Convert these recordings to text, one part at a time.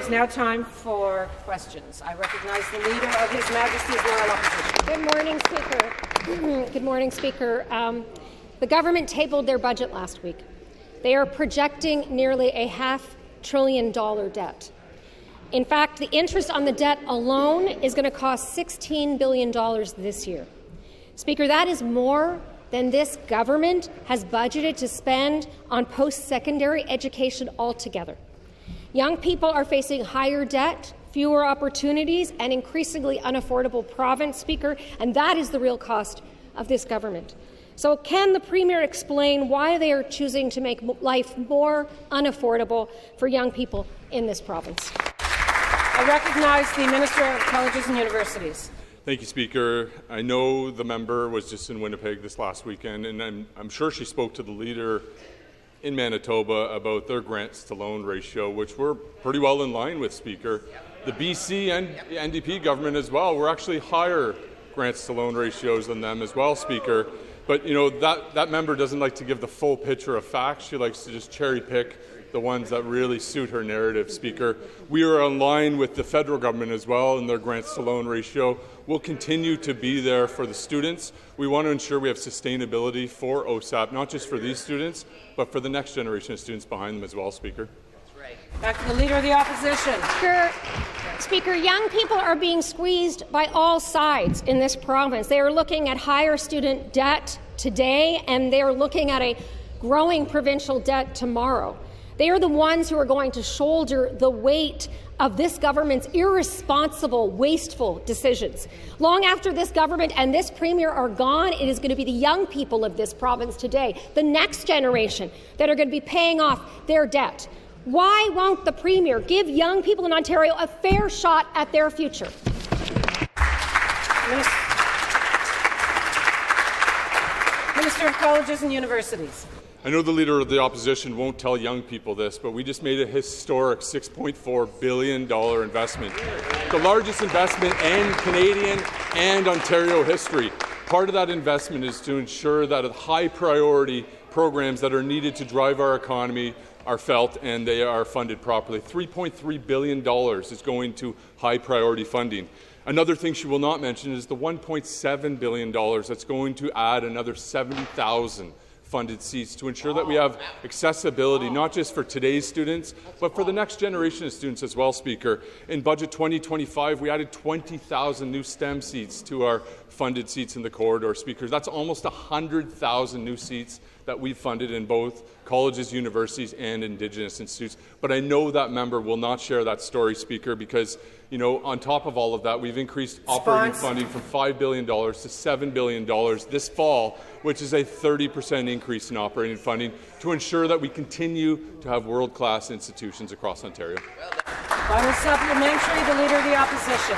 It's now time for questions. I recognize the Leader of His Majesty's Loyal Opposition. Good morning, Speaker. Good morning, Speaker. The government tabled their budget last week. They are projecting nearly a $500 billion debt. In fact, the interest on the debt alone is going to cost $16 billion this year. Speaker, that is more than this government has budgeted to spend on post-secondary education altogether. Young people are facing higher debt, fewer opportunities, and increasingly unaffordable province, Speaker, and that is the real cost of this government. So can the Premier explain why they are choosing to make life more unaffordable for young people in this province? I recognize the Minister of Colleges and Universities. Thank you, Speaker. I know the member was just in Winnipeg this last weekend, and I'm sure she spoke to the Leader in Manitoba about their grants-to-loan ratio, which we're pretty well in line with, Speaker. The BC and NDP government as well were actually higher grants-to-loan ratios than them as well, Speaker. But, you know, that member doesn't like to give the full picture of facts. She likes to just cherry-pick the ones that really suit her narrative, Speaker. We are in line with the federal government as well in their grants-to-loan ratio. We'll continue to be there for the students. We want to ensure we have sustainability for OSAP, not just for these students, but for the next generation of students behind them as well, Speaker. Back to the Leader of the Opposition. Speaker, young people are being squeezed by all sides in this province. They are looking at higher student debt today, and they are looking at a growing provincial debt tomorrow. They are the ones who are going to shoulder the weight of this government's irresponsible, wasteful decisions. Long after this government and this Premier are gone, it is going to be the young people of this province today, the next generation, that are going to be paying off their debt. Why won't the Premier give young people in Ontario a fair shot at their future? Minister of Colleges and Universities. I know the Leader of the Opposition won't tell young people this, but we just made a historic $6.4 billion investment, the largest investment in Canadian and Ontario history. Part of that investment is to ensure that high-priority programs that are needed to drive our economy are felt and they are funded properly. $3.3 billion is going to high-priority funding. Another thing she will not mention is the $1.7 billion that's going to add another 70,000 funded seats to ensure that we have accessibility, not just for today's students, but for the next generation of students as well, Speaker. In Budget 2025, we added 20,000 new STEM seats to our funded seats in the corridor, Speaker. That's almost 100,000 new seats that we've funded in both colleges, universities, and Indigenous institutes. But I know that member will not share that story, Speaker, because, you know, on top of all of that, we've increased operating funding from $5 billion to $7 billion this fall, which is a 30% increase in operating funding to ensure that we continue to have world-class institutions across Ontario. Final supplementary, the Leader of the Opposition.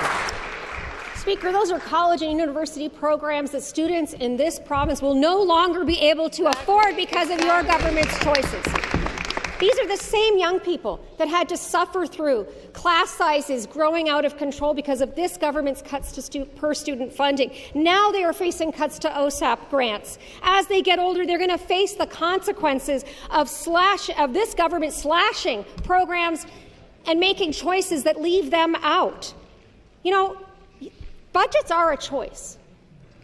Speaker, those are college and university programs that students in this province will no longer be able to afford because of your government's choices. These are the same young people that had to suffer through class sizes growing out of control because of this government's cuts to per-student funding. Now they are facing cuts to OSAP grants. As they get older, they're going to face the consequences of this government slashing programs and making choices that leave them out. You know, budgets are a choice.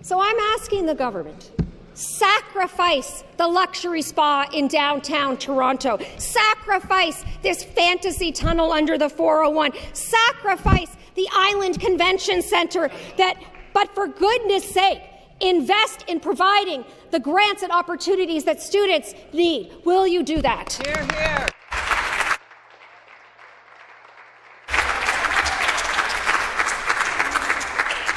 So I'm asking the government, sacrifice the luxury spa in downtown Toronto. Sacrifice this fantasy tunnel under the 401. Sacrifice the Island Convention Centre. But for goodness sake, invest in providing the grants and opportunities that students need. Will you do that? Hear, hear.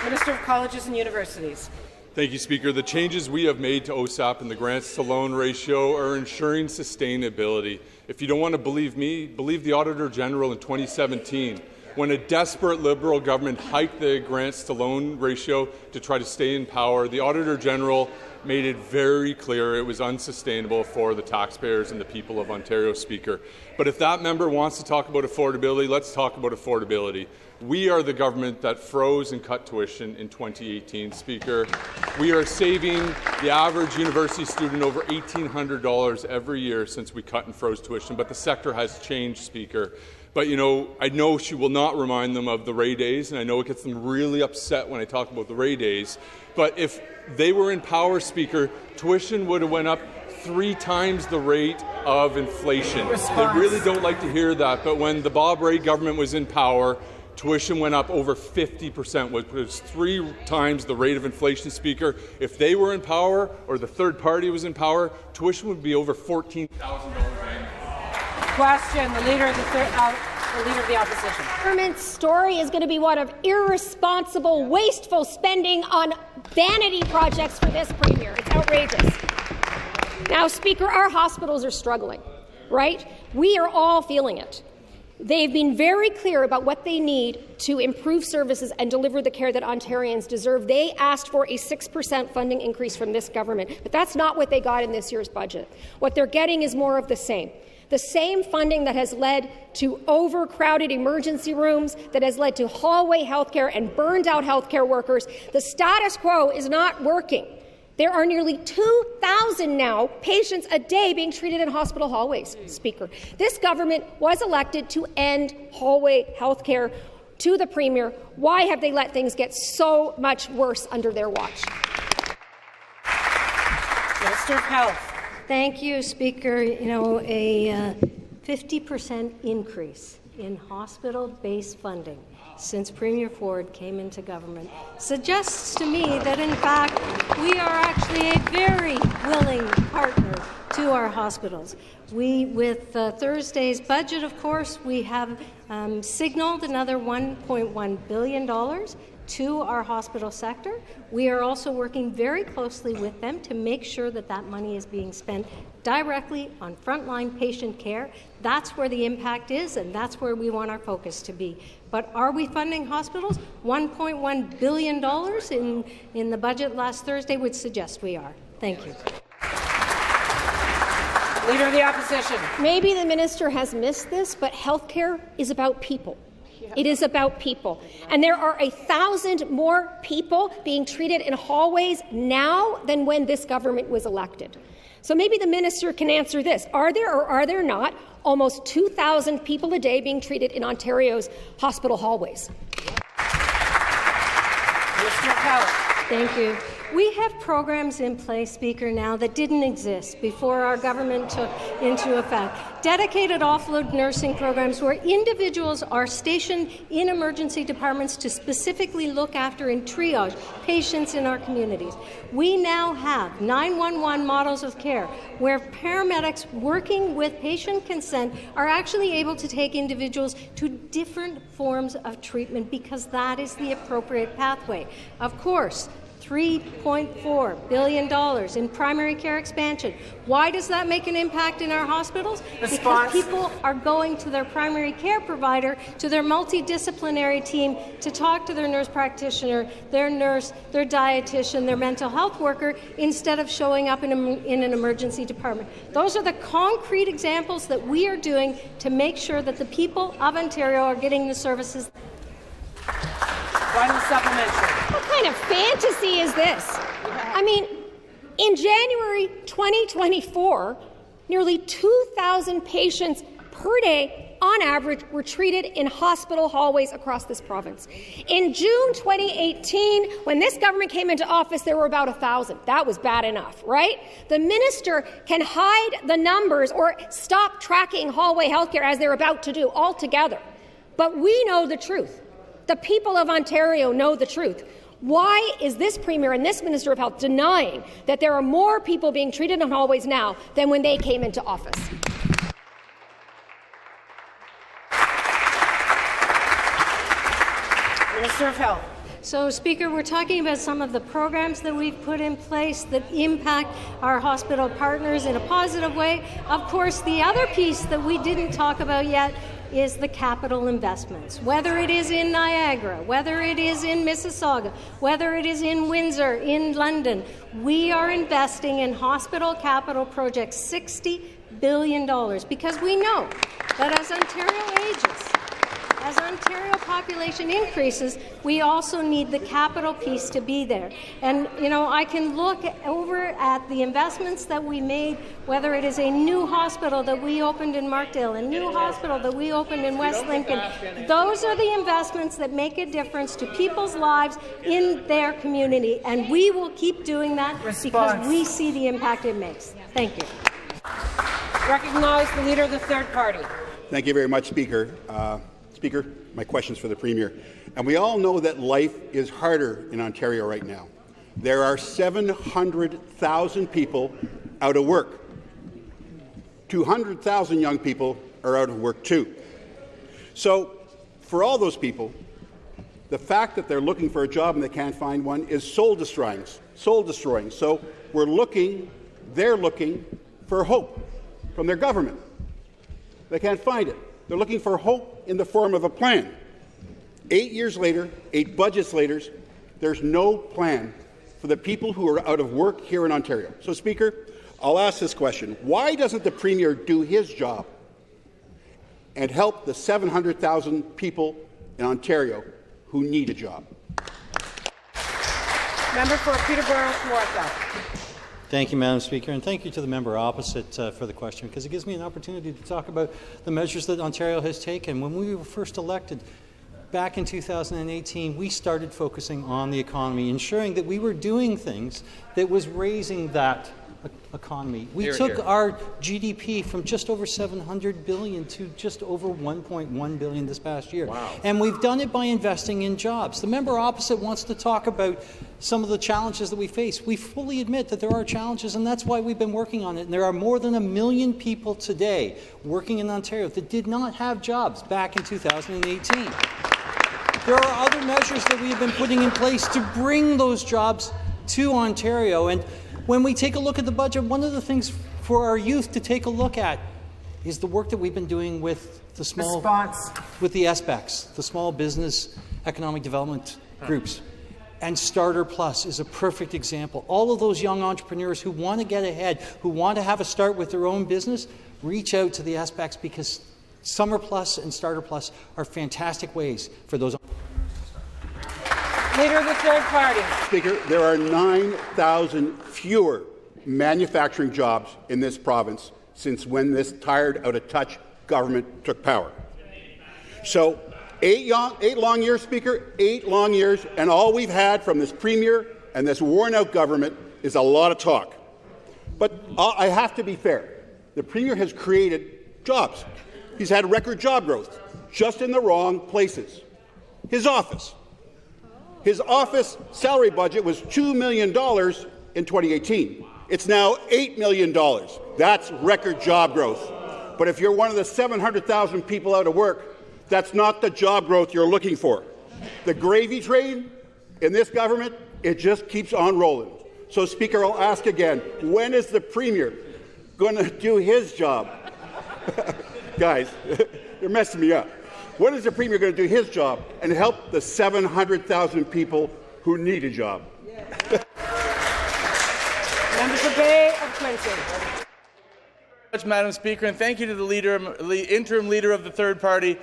Minister of Colleges and Universities. Thank you, Speaker. The changes we have made to OSAP and the grants-to-loan ratio are ensuring sustainability. If you don't want to believe me, believe the Auditor General in 2017, when a desperate Liberal government hiked the grants-to-loan ratio to try to stay in power. The Auditor General made it very clear it was unsustainable for the taxpayers and the people of Ontario, Speaker. But if that member wants to talk about affordability, let's talk about affordability. We are the government that froze and cut tuition in 2018, Speaker. We are saving the average university student over $1,800 every year since we cut and froze tuition, but the sector has changed, Speaker. But, I know she will not remind them of the Ray days, and I know it gets them really upset when I talk about the Ray days. But if they were in power, Speaker, tuition would have went up 3 times the rate of inflation. They really don't like to hear that, but when the Bob Rae government was in power, tuition went up over 50%, which was 3 times the rate of inflation, Speaker. If they were in power, or the third party was in power, tuition would be over $14,000 annually. Question, the Leader of the Opposition. Government's story is going to be one of irresponsible, wasteful spending on vanity projects for this Premier. It's outrageous. Now, Speaker, our hospitals are struggling, right? We are all feeling it. They've been very clear about what they need to improve services and deliver the care that Ontarians deserve. They asked for a 6% funding increase from this government, but that's not what they got in this year's budget. What they're getting is more of the same. The same funding that has led to overcrowded emergency rooms, that has led to hallway healthcare and burned-out healthcare workers. The status quo is not working. There are nearly 2,000 now patients a day being treated in hospital hallways, Speaker. This government was elected to end hallway healthcare. To the Premier, why have they let things get so much worse under their watch? Minister of Health. Thank you, Speaker. A 50% increase in hospital-based funding since Premier Ford came into government suggests to me that, in fact, we are actually a very willing partner to our hospitals. With Thursday's budget, of course, we have signaled another $1.1 billion to our hospital sector. We are also working very closely with them to make sure that that money is being spent directly on frontline patient care. That's where the impact is, and that's where we want our focus to be. But are we funding hospitals? $1.1 billion in the budget last Thursday would suggest we are. Thank you. Leader of the Opposition. Maybe the minister has missed this, but healthcare is about people. It is about people. And there are 1,000 more people being treated in hallways now than when this government was elected. So maybe the minister can answer this. Are there or are there not almost 2,000 people a day being treated in Ontario's hospital hallways? Minister of Health. Thank you. We have programs in place, Speaker, now that didn't exist before our government took into effect. Dedicated offload nursing programs where individuals are stationed in emergency departments to specifically look after and triage patients in our communities. We now have 911 models of care where paramedics working with patient consent are actually able to take individuals to different forms of treatment because that is the appropriate pathway. Of course, $3.4 billion in primary care expansion. Why does that make an impact in our hospitals? Because people are going to their primary care provider, to their multidisciplinary team, to talk to their nurse practitioner, their nurse, their dietitian, their mental health worker, instead of showing up in an emergency department. Those are the concrete examples that we are doing to make sure that the people of Ontario are getting the services. Final supplementary. What kind of fantasy is this? I mean, in January 2024, nearly 2,000 patients per day, on average, were treated in hospital hallways across this province. In June 2018, when this government came into office, there were about 1,000. That was bad enough, right? The minister can hide the numbers or stop tracking hallway healthcare as they're about to do altogether. But we know the truth. The people of Ontario know the truth. Why is this Premier and this Minister of Health denying that there are more people being treated in hallways now than when they came into office? Minister of Health. So, Speaker, we're talking about some of the programs that we've put in place that impact our hospital partners in a positive way. Of course, the other piece that we didn't talk about yet is the capital investments, whether it is in Niagara, whether it is in Mississauga, whether it is in Windsor, in London. We are investing in hospital capital projects $60 billion because we know that as Ontario ages, Ontario population increases, we also need the capital piece to be there. And, you know, I can look over at the investments that we made, whether it is a new hospital that we opened in Markdale, a new hospital that we opened in West Lincoln. Those are the investments that make a difference to people's lives in their community, and we will keep doing that because we see the impact it makes. Thank you. Recognize the Leader of the Third Party. Thank you very much, Speaker. Speaker, my question's for the Premier. And we all know that life is harder in Ontario right now. There are 700,000 people out of work. 200,000 young people are out of work too. So, for all those people, the fact that they're looking for a job and they can't find one is soul destroying. So they're looking for hope from their government. They can't find it. They're looking for hope in the form of a plan. 8 years later, 8 budgets later, there's no plan for the people who are out of work here in Ontario. So, Speaker, I'll ask this question. Why doesn't the Premier do his job and help the 700,000 people in Ontario who need a job? Member for Peterborough North. Thank you, Madam Speaker, and thank you to the member opposite for the question, because it gives me an opportunity to talk about the measures that Ontario has taken. When we were first elected back in 2018, we started focusing on the economy, ensuring that we were doing things that was raising that economy. We took our GDP from just over $700 billion to just over $1.1 billion this past year. Wow. And we've done it by investing in jobs. The member opposite wants to talk about some of the challenges that we face. We fully admit that there are challenges, and that's why we've been working on it. And there are more than 1 million people today working in Ontario that did not have jobs back in 2018. There are other measures that we have been putting in place to bring those jobs to Ontario. And when we take a look at the budget, one of the things for our youth to take a look at is the work that we've been doing with the with the SBECs, the Small Business Economic Development Groups. And Starter Plus is a perfect example. All of those young entrepreneurs who want to get ahead, who want to have a start with their own business, reach out to the SBECs, because Summer Plus and Starter Plus are fantastic ways for those. Leader of the Third Party. Speaker, there are 9,000 fewer manufacturing jobs in this province since when this tired-out-of-touch government took power. So, 8 long years, Speaker, 8 long years, and all we've had from this Premier and this worn-out government is a lot of talk. But I have to be fair. The Premier has created jobs. He's had record job growth, just in the wrong places. His office salary budget was $2 million in 2018. It's now $8 million. That's record job growth. But if you're one of the 700,000 people out of work, that's not the job growth you're looking for. The gravy train in this government, it just keeps on rolling. So, Speaker, I'll ask again, when is the Premier going to do his job? Guys, you're messing me up. When is the Premier going to do his job and help the 700,000 people who need a job? Member for Bay of Quinte. Madam Speaker, and thank you to the interim leader of the third party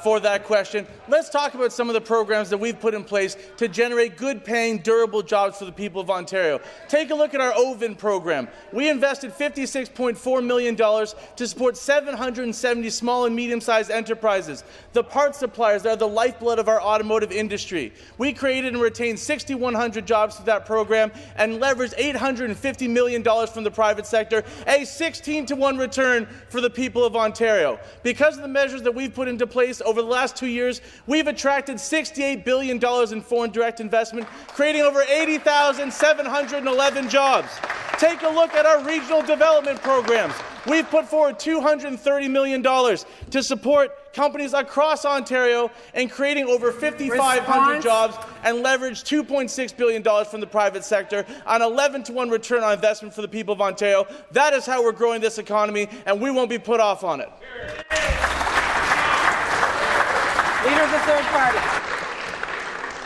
for that question. Let's talk about some of the programs that we've put in place to generate good-paying, durable jobs for the people of Ontario. Take a look at our OVIN program. We invested $56.4 million to support 770 small and medium-sized enterprises, the parts suppliers that are the lifeblood of our automotive industry. We created and retained 6,100 jobs through that program and leveraged $850 million from the private sector, a 16-to-1 return for the people of Ontario. Because of the measures that we've put into place over the last 2 years, we've attracted $68 billion in foreign direct investment, creating over 80,711 jobs. Take a look at our regional development programs. We've put forward $230 million to support companies across Ontario and creating over 5,500 jobs and leverage $2.6 billion from the private sector, an 11-to-1 return on investment for the people of Ontario. That is how we're growing this economy, and we won't be put off on it. Leader of the Third Party.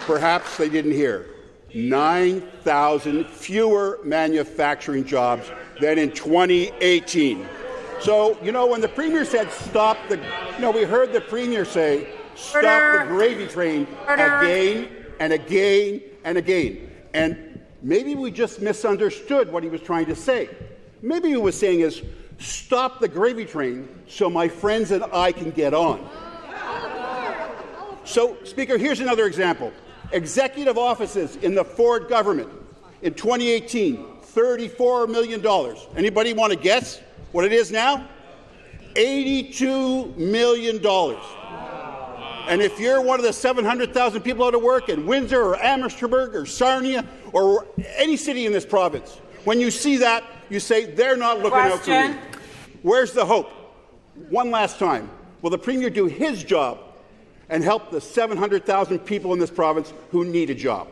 Perhaps they didn't hear. 9,000 fewer manufacturing jobs than in 2018. So, when the Premier said stop we heard the Premier say stop the gravy train again and again and again. And maybe we just misunderstood what he was trying to say. Maybe he was saying is, stop the gravy train so my friends and I can get on. So, Speaker, here's another example. Executive offices in the Ford government in 2018, $34 million. Anybody want to guess what it is now? $82 million. And if you're one of the 700,000 people out of work in Windsor or Amherstburg or Sarnia or any city in this province, when you see that, you say, they're not looking out for me. Where's the hope? One last time. Will the Premier do his job and help the 700,000 people in this province who need a job?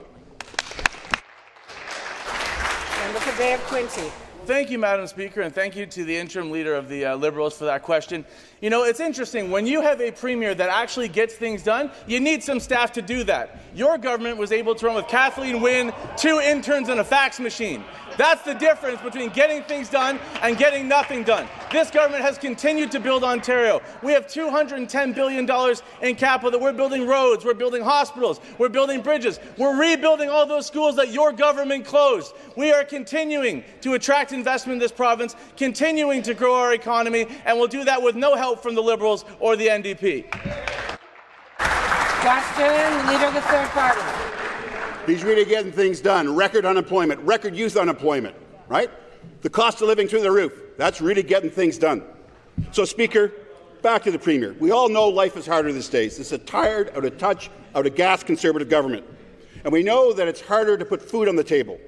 Member for Bay of Quinte. Thank you, Madam Speaker, and thank you to the interim leader of the Liberals for that question. You know, it's interesting. When you have a premier that actually gets things done, you need some staff to do that. Your government was able to run with Kathleen Wynne, 2 interns and a fax machine. That's the difference between getting things done and getting nothing done. This government has continued to build Ontario. We have $210 billion in capital that we're building roads, we're building hospitals, we're building bridges, we're rebuilding all those schools that your government closed. We are continuing to attract investment in this province, continuing to grow our economy, and we'll do that with no help from the Liberals or the NDP. Question, Leader of the Third Party. He's really getting things done. Record unemployment, record youth unemployment, right? The cost of living through the roof. That's really getting things done. So, Speaker, back to the Premier. We all know life is harder these days. It's a tired, out of touch, out of gas Conservative government. And we know that it's harder to put food on the table.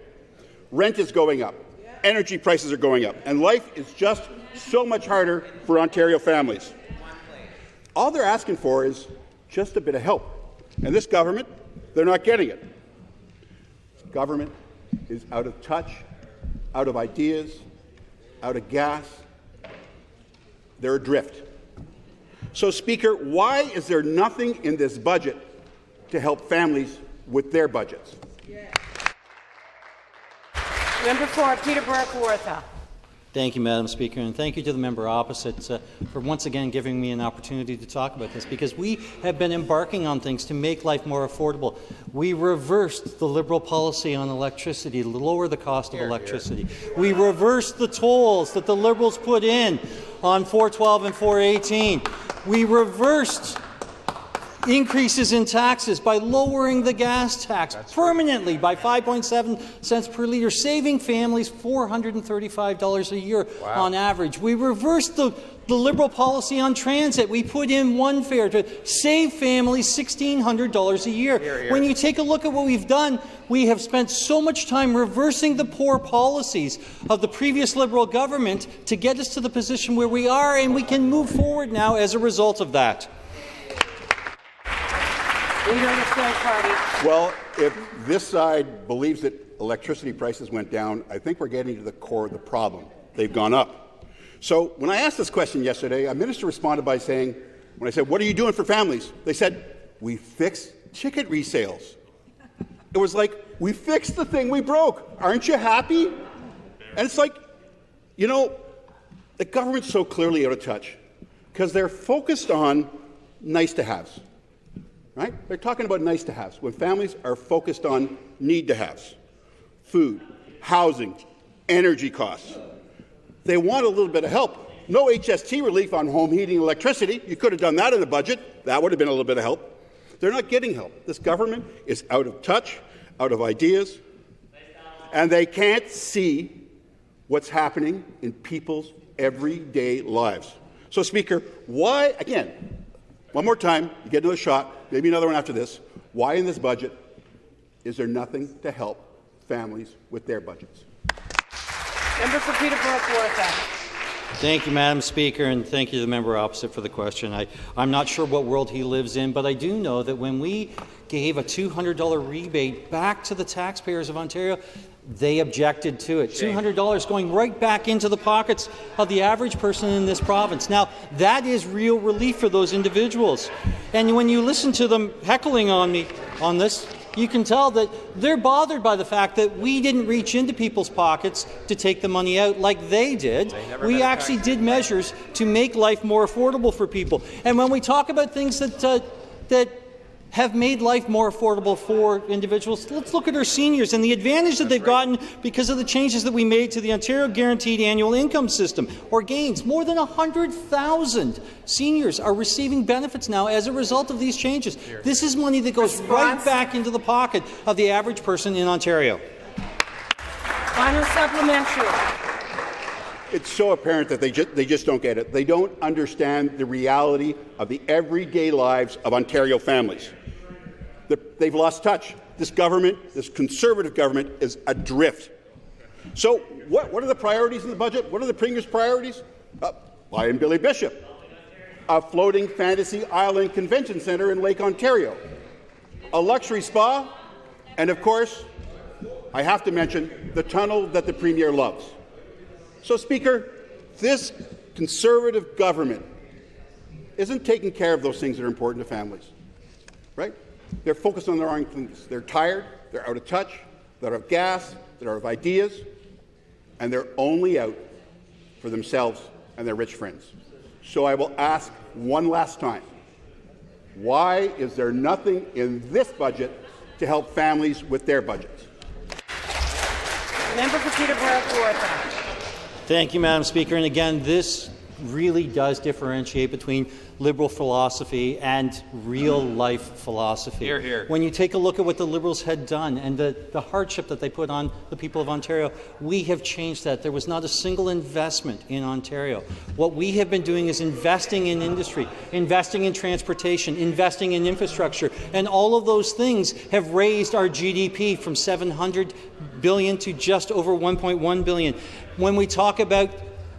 Rent is going up. Energy prices are going up. And life is just so much harder for Ontario families. All they're asking for is just a bit of help. And this government, they're not getting it. Government is out of touch, out of ideas, out of gas. They're adrift. So, Speaker, why is there nothing in this budget to help families with their budgets? Member for Peterborough Kawartha. Thank you, Madam Speaker, and thank you to the member opposite for once again giving me an opportunity to talk about this, because we have been embarking on things to make life more affordable. We reversed the Liberal policy on electricity to lower the cost of electricity. We reversed the tolls that the Liberals put in on 412 and 418. We reversed increases in taxes by lowering the gas tax permanently by 5.7 cents per litre, saving families $435 a year on average. We reversed the Liberal policy on transit. We put in one fare to save families $1,600 a year. When you take a look at what we've done, we have spent so much time reversing the poor policies of the previous Liberal government to get us to the position where we are, and we can move forward now as a result of that. Leader of the Third Party. Well, if this side believes that electricity prices went down, I think we're getting to the core of the problem. They've gone up. So when I asked this question yesterday, a minister responded by saying, when I said, what are you doing for families? They said, we fixed ticket resales. It was like, we fixed the thing we broke. Aren't you happy? And it's like, you know, the government's so clearly out of touch because they're focused on nice-to-haves. Right? They're talking about nice-to-haves when families are focused on need-to-haves. Food, housing, energy costs. They want a little bit of help. No HST relief on home heating and electricity. You could have done that in the budget. That would have been a little bit of help. They're not getting help. This government is out of touch, out of ideas, and they can't see what's happening in people's everyday lives. So, Speaker, why, again, one more time, you get another shot, maybe another one after this. Why in this budget is there nothing to help families with their budgets? Member for Peterborough Kawartha. Thank you, Madam Speaker, and thank you to the member opposite for the question. I'm not sure what world he lives in, but I do know that when we gave a $200 rebate back to the taxpayers of Ontario, they objected to it. $200 going right back into the pockets of the average person in this province. Now, that is real relief for those individuals. And when you listen to them heckling on me on this, you can tell that they're bothered by the fact that we didn't reach into people's pockets to take the money out like they did. We actually did measures to make life more affordable for people. And when we talk about things that that have made life more affordable for individuals. Let's look at our seniors and the advantage that they've gotten because of the changes that we made to the Ontario Guaranteed Annual Income System, or GAINS. More than 100,000 seniors are receiving benefits now as a result of these changes. This is money that goes right back into the pocket of the average person in Ontario. Final supplementary. It's so apparent that they just don't get it. They don't understand the reality of the everyday lives of Ontario families. They've lost touch. This government, this Conservative government, is adrift. So what are the priorities in the budget? What are the Premier's priorities? I am Billy Bishop. A floating fantasy island convention centre in Lake Ontario. A luxury spa. And, of course, I have to mention the tunnel that the Premier loves. So, Speaker, this Conservative government isn't taking care of those things that are important to families, right? They're focused on their own things. They're tired, they're out of touch, they're out of gas, they're out of ideas, and they're only out for themselves and their rich friends. So I will ask one last time, why is there nothing in this budget to help families with their budgets? Member for Peterborough-Kawartha. Thank you, Madam Speaker. And again, this really does differentiate between Liberal philosophy and real-life philosophy. Hear, hear. When you take a look at what the Liberals had done and the hardship that they put on the people of Ontario, we have changed that. There was not a single investment in Ontario. What we have been doing is investing in industry, investing in transportation, investing in infrastructure, and all of those things have raised our GDP from $700 billion to just over $1.1 billion. When we talk about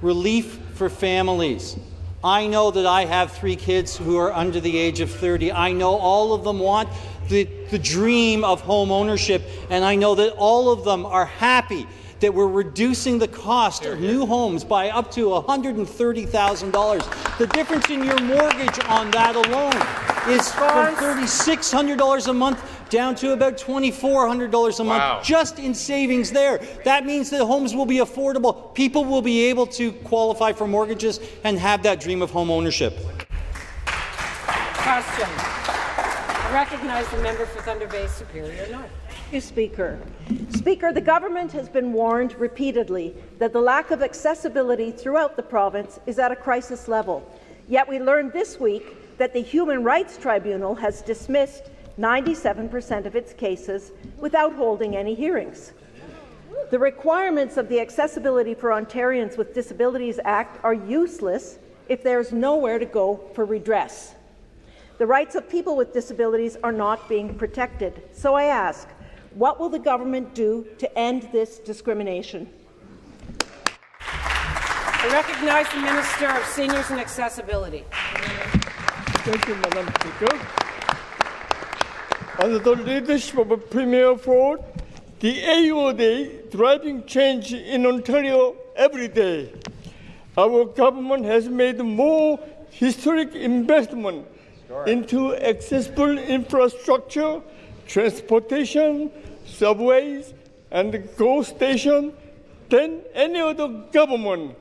relief for families, I know that I have 3 kids who are under the age of 30. I know all of them want the dream of home ownership, and I know that all of them are happy that we're reducing the cost of new homes by up to $130,000. The difference in your mortgage on that alone is from $3,600 a month down to about $2,400 a month, just in savings there. That means that homes will be affordable. People will be able to qualify for mortgages and have that dream of home ownership. Question. I recognize the member for Thunder Bay Superior North. Thank you, Speaker. Speaker, the government has been warned repeatedly that the lack of accessibility throughout the province is at a crisis level. Yet we learned this week that the Human Rights Tribunal has dismissed 97% of its cases without holding any hearings. The requirements of the Accessibility for Ontarians with Disabilities Act are useless if there's nowhere to go for redress. The rights of people with disabilities are not being protected. So I ask, what will the government do to end this discrimination? I recognize the Minister of Seniors and Accessibility. Thank you, Madam Speaker. Under the leadership of Premier Ford, the AOD driving change in Ontario every day. Our government has made more historic investment into accessible infrastructure, transportation, subways, and GO station than any other government.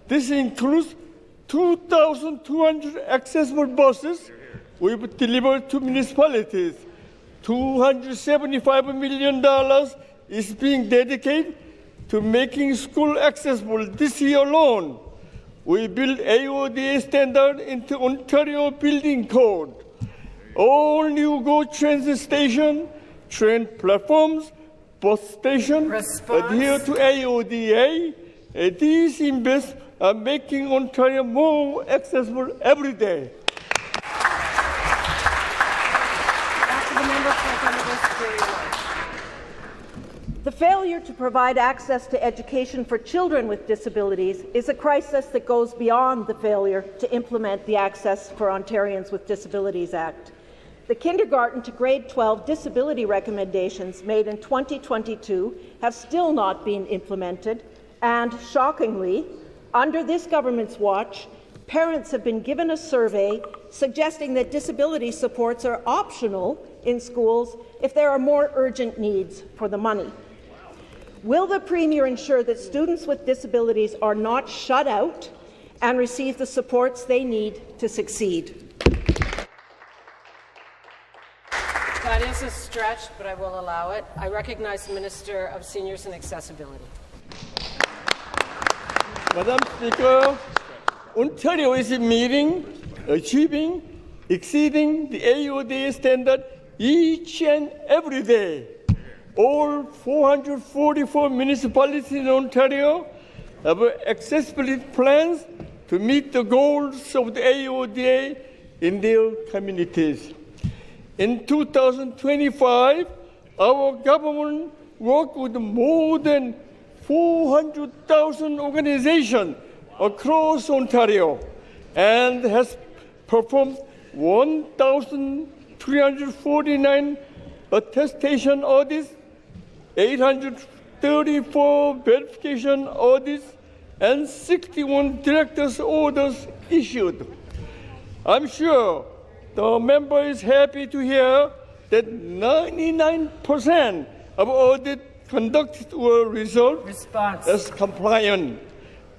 This includes 2,200 accessible buses we've delivered to municipalities. $275 million is being dedicated to making school accessible this year alone. We built AODA standard into Ontario Building Code. All new GO transit station, train platforms, bus stations adhere to AODA. These investments are making Ontario more accessible every day. The failure to provide access to education for children with disabilities is a crisis that goes beyond the failure to implement the Access for Ontarians with Disabilities Act. The kindergarten to grade 12 disability recommendations made in 2022 have still not been implemented, and shockingly, under this government's watch, parents have been given a survey suggesting that disability supports are optional in schools if there are more urgent needs for the money. Will the Premier ensure that students with disabilities are not shut out and receive the supports they need to succeed? That is a stretch, but I will allow it. I recognize the Minister of Seniors and Accessibility. Madam Speaker, Ontario is meeting, achieving, exceeding the AODA standard each and every day. All 444 municipalities in Ontario have accessibility plans to meet the goals of the AODA in their communities. In 2025, our government worked with more than 400,000 organizations across Ontario and has performed 1,349 attestation audits, 834 verification audits, and 61 director's orders issued. I'm sure the member is happy to hear that 99% of audits conducted were resolved as compliant.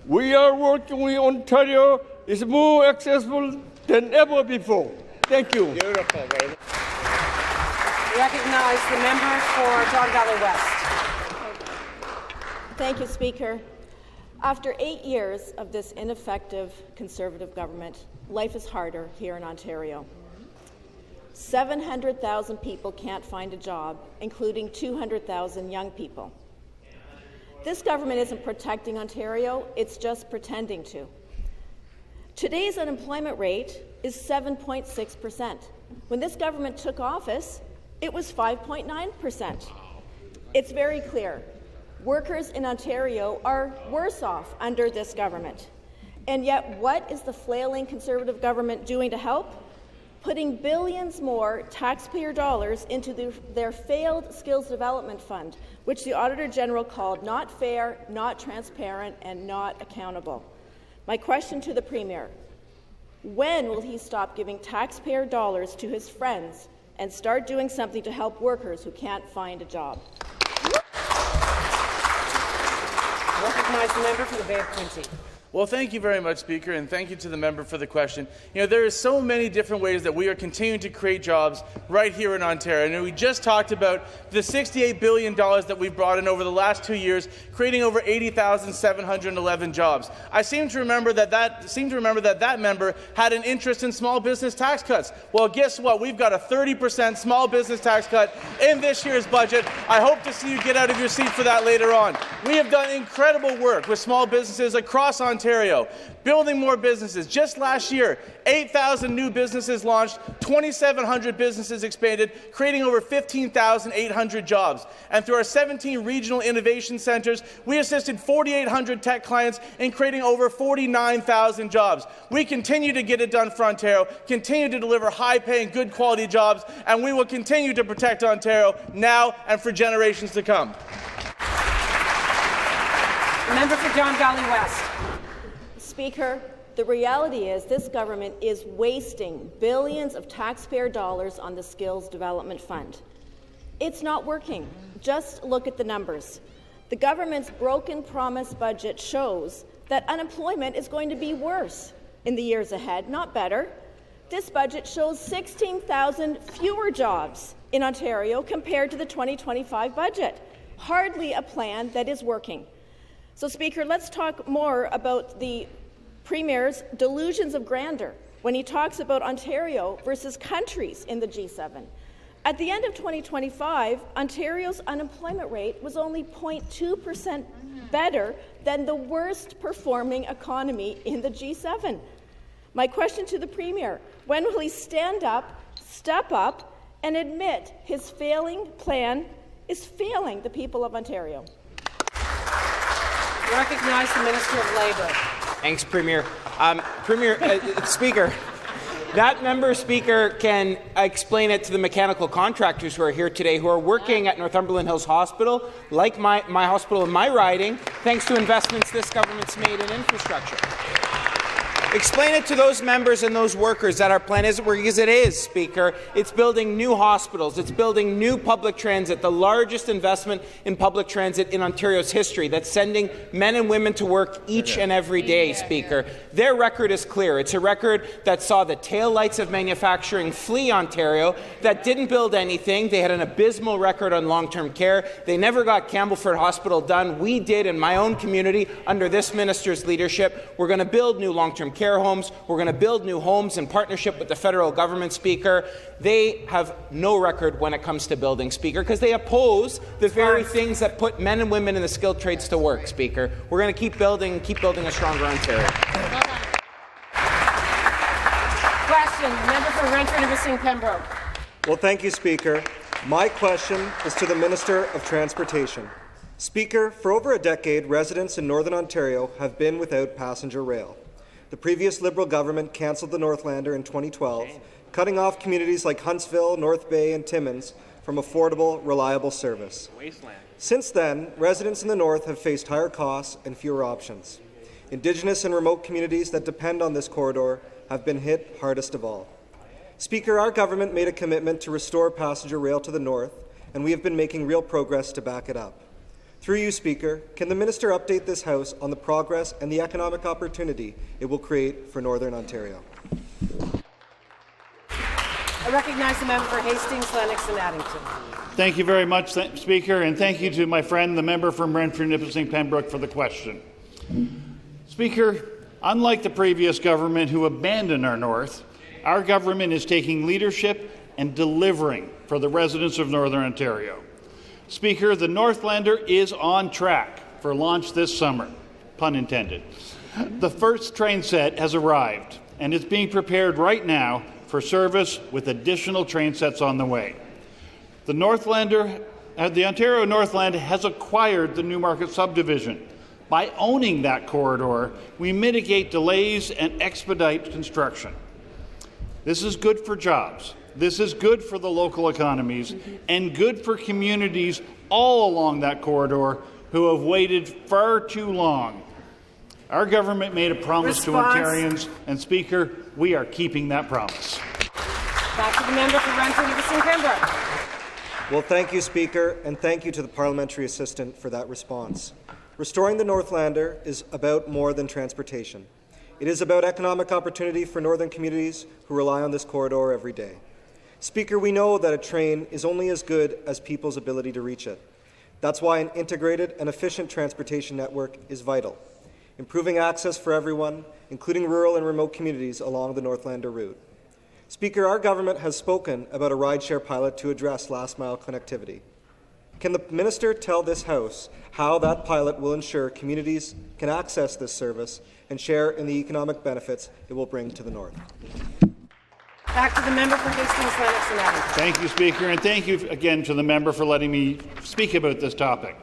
We are working with Ontario is more accessible than ever before. Thank you. Beautiful. Recognize the member for Don Valley West. Thank you, Speaker. After 8 years of this ineffective Conservative government, life is harder here in Ontario. 700,000 people can't find a job, including 200,000 young people. This government isn't protecting Ontario, it's just pretending to. Today's unemployment rate is 7.6%. When this government took office, it was 5.9%. It's very clear. Workers in Ontario are worse off under this government. And yet, what is the flailing Conservative government doing to help? Putting billions more taxpayer dollars into their failed skills development fund, which the Auditor General called not fair, not transparent, and not accountable. My question to the Premier, when will he stop giving taxpayer dollars to his friends and start doing something to help workers who can't find a job? Recognize the member for the Bay of Quinte. Well, thank you very much, Speaker, and thank you to the member for the question. You know, there are so many different ways that we are continuing to create jobs right here in Ontario. And we just talked about the $68 billion that we've brought in over the last 2 years, creating over 80,711 jobs. I seem to remember that member had an interest in small business tax cuts. Well, guess what? We've got a 30% small business tax cut in this year's budget. I hope to see you get out of your seat for that later on. We have done incredible work with small businesses across Ontario, building more businesses. Just last year, 8,000 new businesses launched, 2,700 businesses expanded, creating over 15,800 jobs. And through our 17 regional innovation centres, we assisted 4,800 tech clients in creating over 49,000 jobs. We continue to get it done for Ontario, continue to deliver high-paying, good-quality jobs, and we will continue to protect Ontario now and for generations to come. The member for Don Valley West. Speaker, the reality is this government is wasting billions of taxpayer dollars on the Skills Development Fund. It's not working. Just look at the numbers. The government's broken promise budget shows that unemployment is going to be worse in the years ahead, not better. This budget shows 16,000 fewer jobs in Ontario compared to the 2025 budget. Hardly a plan that is working. So, Speaker, let's talk more about the Premier's delusions of grandeur when he talks about Ontario versus countries in the G7. At the end of 2025, Ontario's unemployment rate was only 0.2% better than the worst performing economy in the G7. My question to the Premier, when will he stand up, step up, and admit his failing plan is failing the people of Ontario? Recognize the Minister of Labour. Thanks, Premier. Speaker, that member speaker can explain it to the mechanical contractors who are here today, who are working at Northumberland Hills Hospital, like my hospital in my riding, thanks to investments this government's made in infrastructure. Explain it to those members and those workers that our plan isn't working, because it is, Speaker. It's building new hospitals. It's building new public transit, the largest investment in public transit in Ontario's history, that's sending men and women to work each and every day, Speaker. Their record is clear. It's a record that saw the taillights of manufacturing flee Ontario, that didn't build anything. They had an abysmal record on long-term care. They never got Campbellford Hospital done. We did in my own community under this minister's leadership. We're going to build new long-term care homes. We're going to build new homes in partnership with the federal government, Speaker. They have no record when it comes to building, Speaker, because they oppose the very things that put men and women in the skilled trades to work, Speaker. We're going to keep building a stronger Ontario. Question, the member for Renfrew Nipissing Pembroke. Well, thank you, Speaker. My question is to the Minister of Transportation. Speaker, for over a decade, residents in Northern Ontario have been without passenger rail. The previous Liberal government cancelled the Northlander in 2012, cutting off communities like Huntsville, North Bay and Timmins from affordable, reliable service. Since then, residents in the North have faced higher costs and fewer options. Indigenous and remote communities that depend on this corridor have been hit hardest of all. Speaker, our government made a commitment to restore passenger rail to the North, and we have been making real progress to back it up. Through you, Speaker, can the Minister update this House on the progress and the economic opportunity it will create for Northern Ontario? I recognize the member for Hastings, Lennox and Addington. Thank you very much, Speaker, and thank you to my friend, the member from Renfrew Nipissing Pembroke, for the question. Speaker, unlike the previous government who abandoned our North, our government is taking leadership and delivering for the residents of Northern Ontario. Speaker, the Northlander is on track for launch this summer, pun intended. The first train set has arrived, and it's being prepared right now for service with additional train sets on the way. The Ontario Northland has acquired the Newmarket subdivision. By owning that corridor, we mitigate delays and expedite construction. This is good for jobs. This is good for the local economies and good for communities all along that corridor who have waited far too long. Our government made a promise to Ontarians, and Speaker, we are keeping that promise. Back to the member for Renfrew Nipissing Pembroke. Well, thank you, Speaker, and thank you to the parliamentary assistant for that response. Restoring the Northlander is about more than transportation. It is about economic opportunity for northern communities who rely on this corridor every day. Speaker, we know that a train is only as good as people's ability to reach it. That's why an integrated and efficient transportation network is vital, improving access for everyone, including rural and remote communities along the Northlander route. Speaker, our government has spoken about a rideshare pilot to address last-mile connectivity. Can the Minister tell this House how that pilot will ensure communities can access this service and share in the economic benefits it will bring to the North? Back to the member for Hastings, Lennox and Addington. Thank you, Speaker, and thank you again to the member for letting me speak about this topic.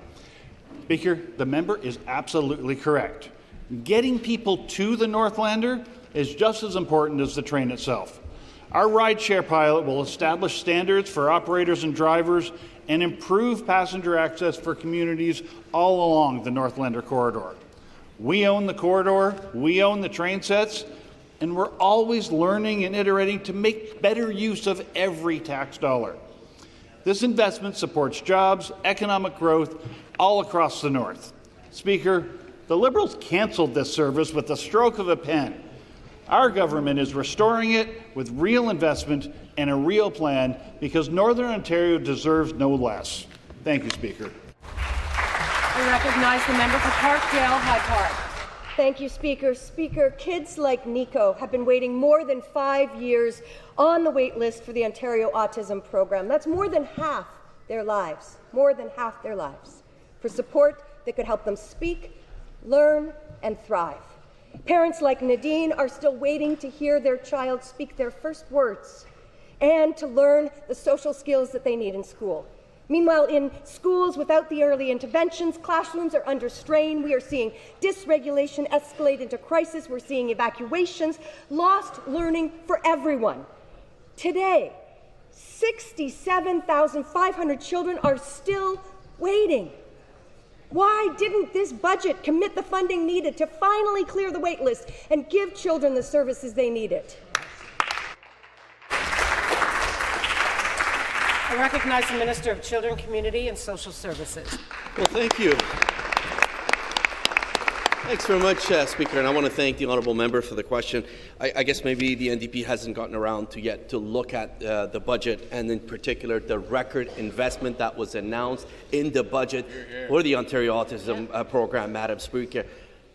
Speaker, the member is absolutely correct. Getting people to the Northlander is just as important as the train itself. Our rideshare pilot will establish standards for operators and drivers and improve passenger access for communities all along the Northlander corridor. We own the corridor, we own the train sets, and we're always learning and iterating to make better use of every tax dollar. This investment supports jobs, economic growth all across the North. Speaker, the Liberals cancelled this service with the stroke of a pen. Our government is restoring it with real investment and a real plan because Northern Ontario deserves no less. Thank you, Speaker. I recognize the member for Parkdale High Park. Thank you, Speaker. Speaker, kids like Nico have been waiting more than 5 years on the wait list for the Ontario Autism Program. That's more than half their lives, for support that could help them speak, learn, and thrive. Parents like Nadine are still waiting to hear their child speak their first words and to learn the social skills that they need in school. Meanwhile, in schools without the early interventions, classrooms are under strain. We are seeing dysregulation escalate into crisis. We're seeing evacuations, lost learning for everyone. Today, 67,500 children are still waiting. Why didn't this budget commit the funding needed to finally clear the wait list and give children the services they needed? I recognize the Minister of Children, Community and Social Services. Well, thank you. Thanks very much, Speaker, and I want to thank the honourable member for the question. I guess maybe the NDP hasn't gotten around to yet to look at the budget, and in particular the record investment that was announced in the budget for the Ontario Autism Program, Madam Speaker.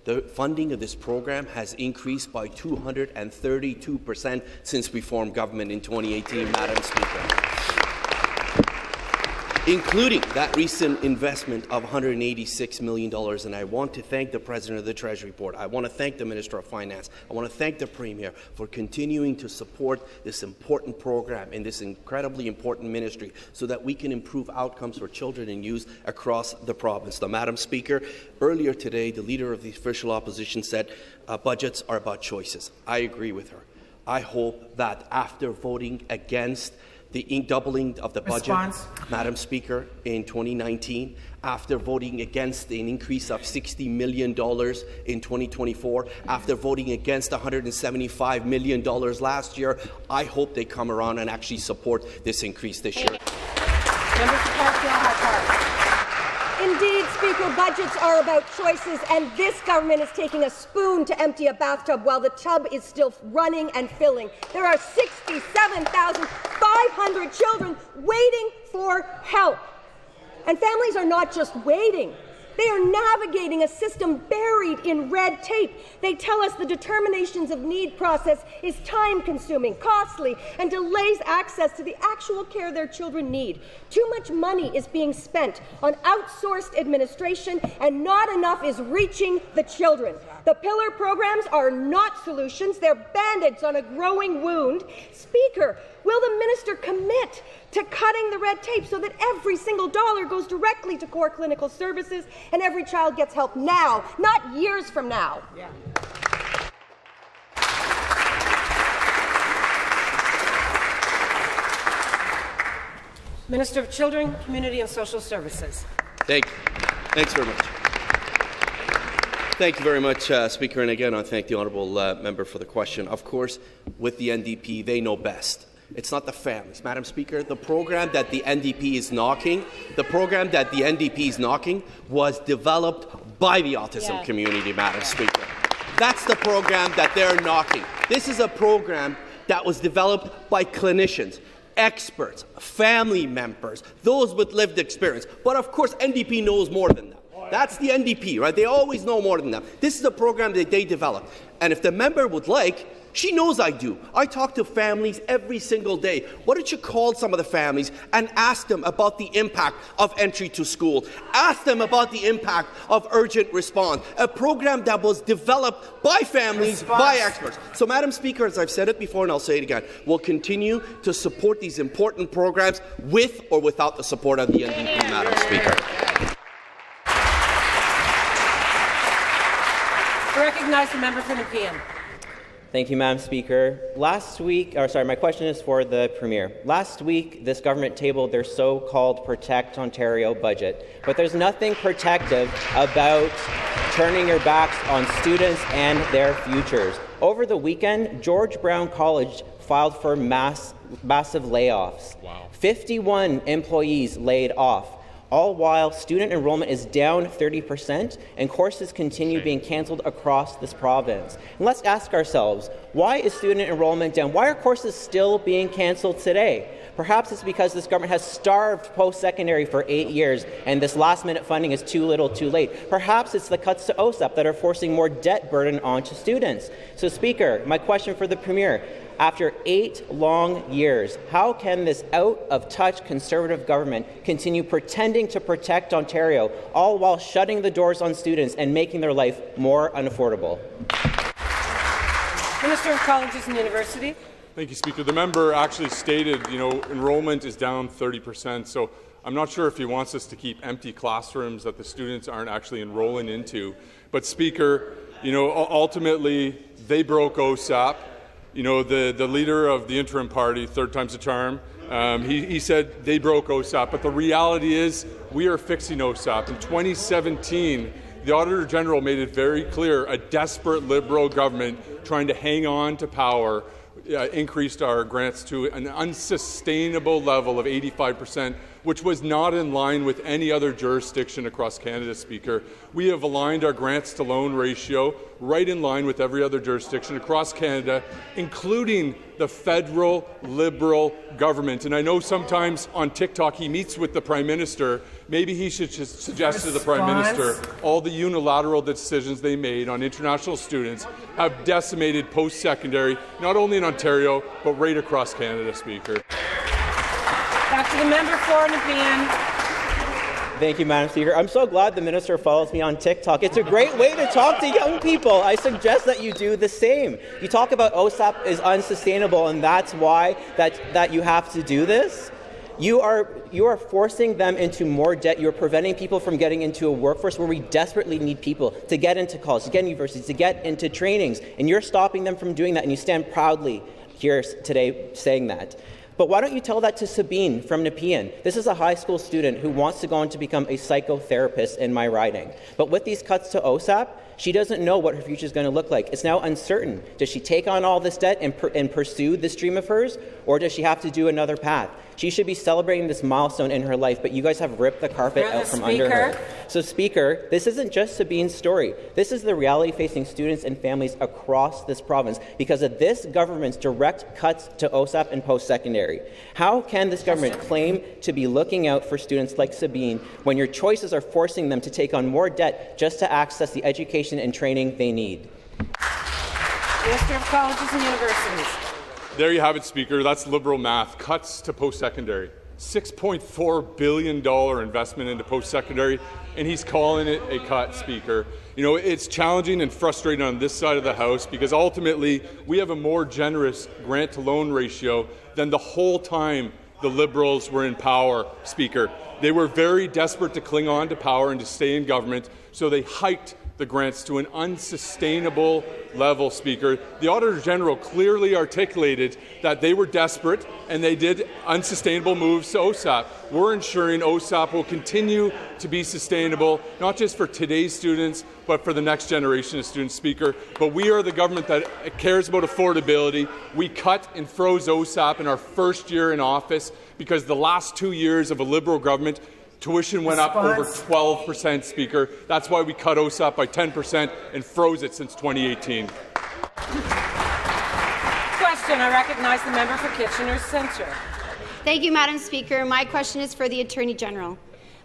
The funding of this program has increased by 232% since we formed government in 2018, Madam Speaker, including that recent investment of $186 million. And I want to thank the President of the Treasury Board. I want to thank the Minister of Finance. I want to thank the Premier for continuing to support this important program in this incredibly important ministry so that we can improve outcomes for children and youth across the province. Now, Madam Speaker, earlier today, the Leader of the Official Opposition said budgets are about choices. I agree with her. I hope that after voting against the doubling of the budget, Madam Speaker, in 2019, after voting against an increase of $60 million in 2024, after voting against $175 million last year, I hope they come around and actually support this increase this year. Indeed, Speaker, budgets are about choices, and this government is taking a spoon to empty a bathtub while the tub is still running and filling. There are 67,500 children waiting for help. And families are not just waiting. They are navigating a system buried in red tape. They tell us the determinations of need process is time-consuming, costly, and delays access to the actual care their children need. Too much money is being spent on outsourced administration, and not enough is reaching the children. The pillar programs are not solutions. They're band-aids on a growing wound. Speaker, will the minister commit to cutting the red tape so that every single dollar goes directly to core clinical services and every child gets help now, not years from now? Yeah. Minister of Children, Community and Social Services. Thanks very much. Thank you very much, Speaker. And again, I thank the honourable member for the question. Of course, with the NDP, they know best. It's not the families. Madam Speaker, the program that the NDP is knocking, was developed by the autism community, Madam Speaker. That's the program that they're knocking. This is a program that was developed by clinicians, experts, family members, those with lived experience. But of course, NDP knows more than that. That's the NDP, right? They always know more than that. This is a program that they developed. And if the member would like, she knows I do. I talk to families every single day. Why don't you call some of the families and ask them about the impact of entry to school? Ask them about the impact of urgent response, a program that was developed by families, by experts. So, Madam Speaker, as I've said it before and I'll say it again, we'll continue to support these important programs with or without the support of the NDP, Madam Speaker. I recognize the member for Nepean. Thank you, Madam Speaker. My question is for the Premier. Last week, this government tabled their so-called Protect Ontario budget, but there's nothing protective about turning your backs on students and their futures. Over the weekend, George Brown College filed for massive layoffs. Wow. 51 employees laid off, all while student enrollment is down 30% and courses continue being cancelled across this province. And let's ask ourselves, why is student enrollment down? Why are courses still being cancelled today? Perhaps it's because this government has starved post-secondary for 8 years and this last-minute funding is too little too late. Perhaps it's the cuts to OSAP that are forcing more debt burden onto students. So, Speaker, my question for the Premier, after 8 long years, how can this out-of-touch Conservative government continue pretending to protect Ontario, all while shutting the doors on students and making their life more unaffordable? Minister of Colleges and University. Thank you, Speaker. The member actually stated, enrollment is down 30%, so I'm not sure if he wants us to keep empty classrooms that the students aren't actually enrolling into. But, Speaker, ultimately, they broke OSAP. The leader of the interim party, third time's a charm, He said they broke OSAP, but the reality is we are fixing OSAP. In 2017, the Auditor General made it very clear a desperate Liberal government trying to hang on to power increased our grants to an unsustainable level of 85%, which was not in line with any other jurisdiction across Canada, Speaker. We have aligned our grants to loan ratio right in line with every other jurisdiction across Canada, including the federal Liberal government. And I know sometimes on TikTok he meets with the Prime Minister. Maybe he should just suggest to the Prime Minister all the unilateral decisions they made on international students have decimated post-secondary, not only in Ontario, but right across Canada, Speaker. Back to the member for Nepean. Thank you, Madam Speaker. I'm so glad the minister follows me on TikTok. It's a great way to talk to young people. I suggest that you do the same. You talk about OSAP is unsustainable, and that's why that you have to do this. You are forcing them into more debt. You're preventing people from getting into a workforce where we desperately need people to get into college, to get into universities, to get into trainings, and you're stopping them from doing that, and you stand proudly here today saying that. But why don't you tell that to Sabine from Nepean? This is a high school student who wants to go on to become a psychotherapist in my riding. But with these cuts to OSAP, she doesn't know what her future is going to look like. It's now uncertain. Does she take on all this debt and pursue this dream of hers, or does she have to do another path? She should be celebrating this milestone in her life, but you guys have ripped the carpet out from under her. So, Speaker, this isn't just Sabine's story. This is the reality facing students and families across this province because of this government's direct cuts to OSAP and post-secondary. How can this government claim to be looking out for students like Sabine when your choices are forcing them to take on more debt just to access the education and training they need? Minister of Colleges and Universities. There you have it, Speaker. That's Liberal math. Cuts to post-secondary. $6.4 billion investment into post-secondary, and he's calling it a cut, Speaker. You know, it's challenging and frustrating on this side of the House because ultimately we have a more generous grant-to-loan ratio than the whole time the Liberals were in power, Speaker. They were very desperate to cling on to power and to stay in government, so they hiked the grants to an unsustainable level, Speaker. The Auditor General clearly articulated that they were desperate and they did unsustainable moves to OSAP. We're ensuring OSAP will continue to be sustainable, not just for today's students, but for the next generation of students, Speaker. But we are the government that cares about affordability. We cut and froze OSAP in our first year in office because the last 2 years of a Liberal government, tuition went up over 12%, Speaker. That's why we cut OSAP by 10% and froze it since 2018. Question. I recognize the member for Kitchener Centre. Thank you, Madam Speaker. My question is for the Attorney General.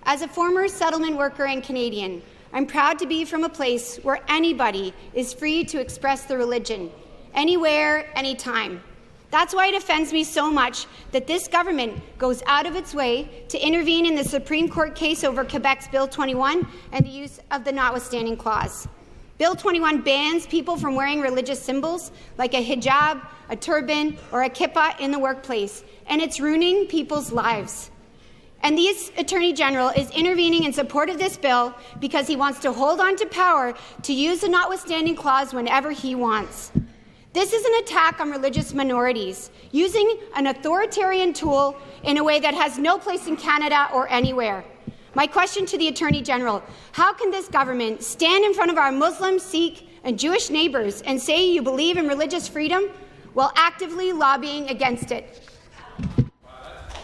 As a former settlement worker and Canadian, I'm proud to be from a place where anybody is free to express their religion, anywhere, anytime. That's why it offends me so much that this government goes out of its way to intervene in the Supreme Court case over Quebec's Bill 21 and the use of the notwithstanding clause. Bill 21 bans people from wearing religious symbols like a hijab, a turban, or a kippah in the workplace, and it's ruining people's lives. And the Attorney General is intervening in support of this bill because he wants to hold on to power to use the notwithstanding clause whenever he wants. This is an attack on religious minorities, using an authoritarian tool in a way that has no place in Canada or anywhere. My question to the Attorney General, how can this government stand in front of our Muslim, Sikh and Jewish neighbours and say you believe in religious freedom while actively lobbying against it?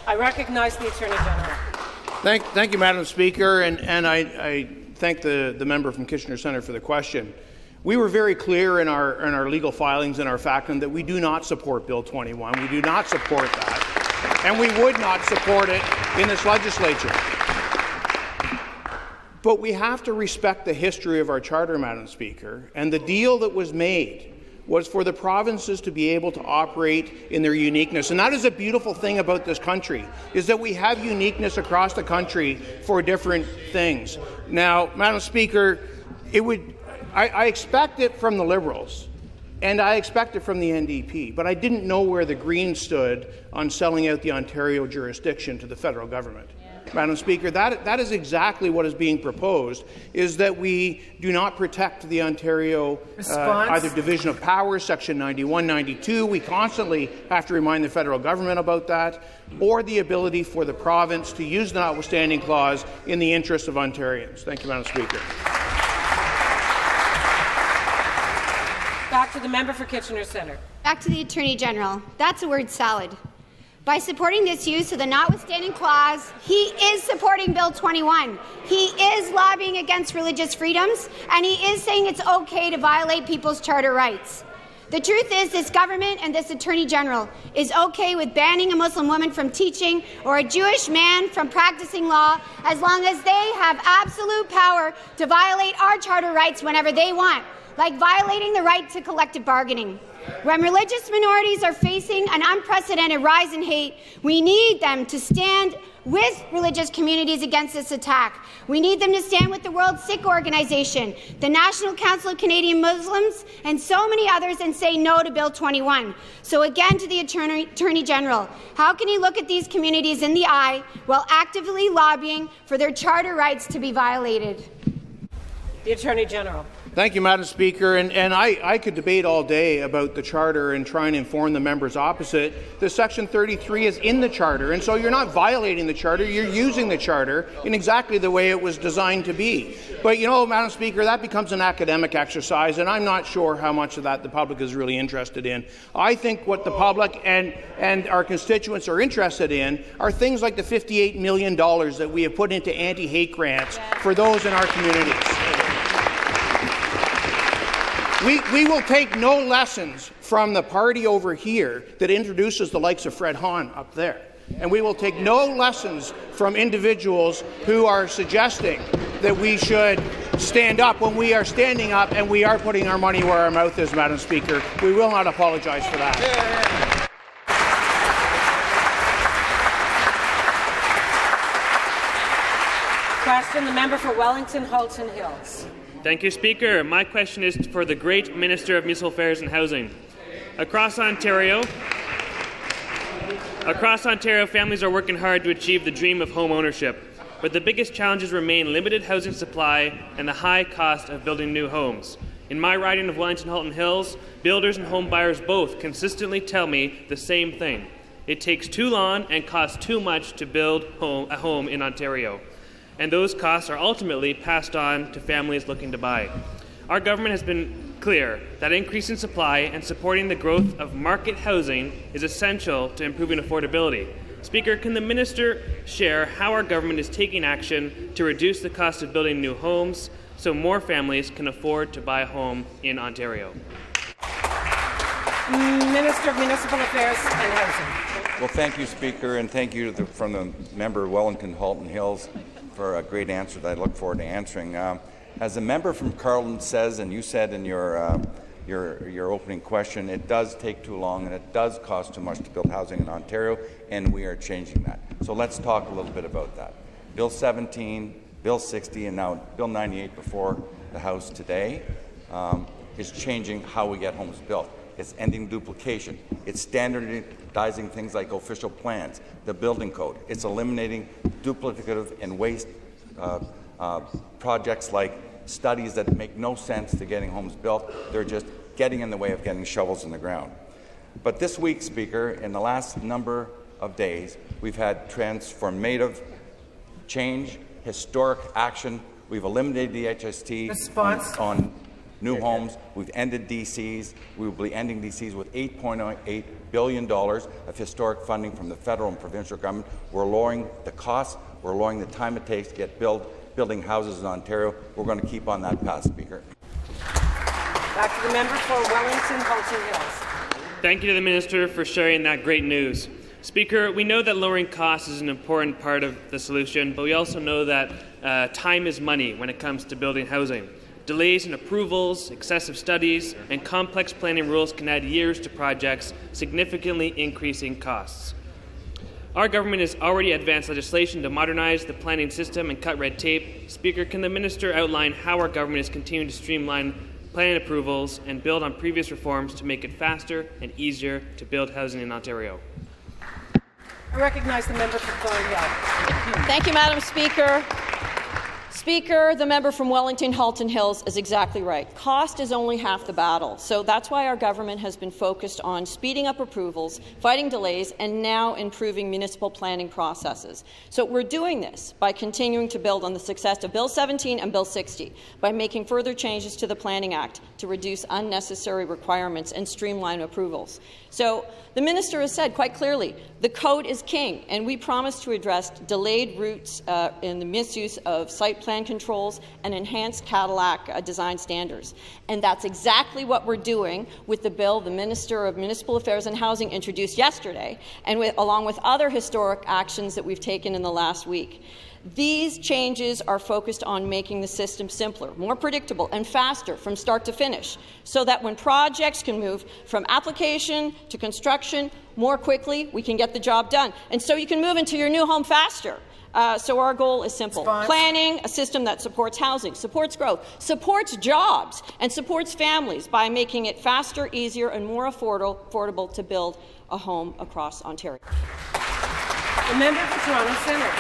I recognize the Attorney General. Thank you, Madam Speaker, and I thank the member from Kitchener Centre for the question. We were very clear in our legal filings and our factum that we do not support Bill 21. We do not support that, and we would not support it in this legislature. But we have to respect the history of our charter, Madam Speaker, and the deal that was made was for the provinces to be able to operate in their uniqueness. And that is a beautiful thing about this country, is that we have uniqueness across the country for different things. Now, Madam Speaker, I expect it from the Liberals and I expect it from the NDP, but I didn't know where the Greens stood on selling out the Ontario jurisdiction to the federal government. Madam Speaker, that is exactly what is being proposed, is that we do not protect the Ontario either division of powers, Section 91, 92. We constantly have to remind the federal government about that, or the ability for the province to use the notwithstanding clause in the interest of Ontarians. Thank you, Madam Speaker. Back to the member for Kitchener Centre. Back to the Attorney General. That's a word salad. By supporting this use of the notwithstanding clause, he is supporting Bill 21. He is lobbying against religious freedoms, and he is saying it's okay to violate people's charter rights. The truth is, this government and this Attorney General is okay with banning a Muslim woman from teaching or a Jewish man from practicing law as long as they have absolute power to violate our charter rights whenever they want, like violating the right to collective bargaining. When religious minorities are facing an unprecedented rise in hate, we need them to stand with religious communities against this attack. We need them to stand with the World Sikh Organization, the National Council of Canadian Muslims, and so many others and say no to Bill 21. So again to the Attorney General, how can he look at these communities in the eye while actively lobbying for their charter rights to be violated? The Attorney General. Thank you, Madam Speaker. And I could debate all day about the Charter and try and inform the members opposite. The Section 33 is in the Charter, and so you're not violating the Charter, you're using the Charter in exactly the way it was designed to be. But, you know, Madam Speaker, that becomes an academic exercise, and I'm not sure how much of that the public is really interested in. I think what the public and our constituents are interested in are things like the $58 million that we have put into anti-hate grants for those in our communities. We will take no lessons from the party over here that introduces the likes of Fred Hahn up there. And we will take no lessons from individuals who are suggesting that we should stand up when we are standing up and we are putting our money where our mouth is, Madam Speaker. We will not apologize for that. Question, the member for Wellington Halton Hills. Thank you, Speaker. My question is for the great Minister of Municipal Affairs and Housing. Across Ontario, families are working hard to achieve the dream of home ownership, but the biggest challenges remain limited housing supply and the high cost of building new homes. In my riding of Wellington Halton Hills, builders and home buyers both consistently tell me the same thing. It takes too long and costs too much to build a home in Ontario, and those costs are ultimately passed on to families looking to buy. Our government has been clear that increasing supply and supporting the growth of market housing is essential to improving affordability. Speaker, can the minister share how our government is taking action to reduce the cost of building new homes so more families can afford to buy a home in Ontario? Minister of Municipal Affairs and Housing. Well, thank you, Speaker, and thank you from the member of Wellington Halton Hills for a great answer that I look forward to answering. As the member from Carleton says, and you said in your opening question, it does take too long and it does cost too much to build housing in Ontario, and we are changing that. So let's talk a little bit about that. Bill 17, Bill 60, and now Bill 98 before the House today is changing how we get homes built. It's ending duplication. It's standardizing things like official plans, the building code. It's eliminating duplicative and waste projects like studies that make no sense to getting homes built. They're just getting in the way of getting shovels in the ground. But this week, Speaker, in the last number of days, we've had transformative change, historic action. We've eliminated the HST on new homes. We've ended DCs. We will be ending DCs with $8.8 billion of historic funding from the federal and provincial government. We're lowering the costs. We're lowering the time it takes to get building houses in Ontario. We're going to keep on that path, Speaker. Back to the member for Wellington Halton Hills. Thank you to the Minister for sharing that great news. Speaker, we know that lowering costs is an important part of the solution, but we also know that time is money when it comes to building housing. Delays in approvals, excessive studies, and complex planning rules can add years to projects, significantly increasing costs. Our government has already advanced legislation to modernize the planning system and cut red tape. Speaker, can the minister outline how our government is continuing to streamline planning approvals, and build on previous reforms to make it faster and easier to build housing in Ontario. I recognize the member for Thornhill. Thank you, Madam Speaker. Speaker, the member from Wellington Halton Hills is exactly right. Cost is only half the battle. So that's why our government has been focused on speeding up approvals, fighting delays, and now improving municipal planning processes. So we're doing this by continuing to build on the success of Bill 17 and Bill 60, by making further changes to the Planning Act to reduce unnecessary requirements and streamline approvals. So the minister has said quite clearly, the code is king, and we promise to address delayed routes in the misuse of site plan controls and enhanced Cadillac design standards. And that's exactly what we're doing with the bill the Minister of Municipal Affairs and Housing introduced yesterday, and along with other historic actions that we've taken in the last week. These changes are focused on making the system simpler, more predictable, and faster from start to finish, so that when projects can move from application to construction more quickly, we can get the job done. And so you can move into your new home faster. So our goal is simple. Planning a system that supports housing, supports growth, supports jobs, and supports families by making it faster, easier, and more affordable to build a home across Ontario. The member for Toronto Centre.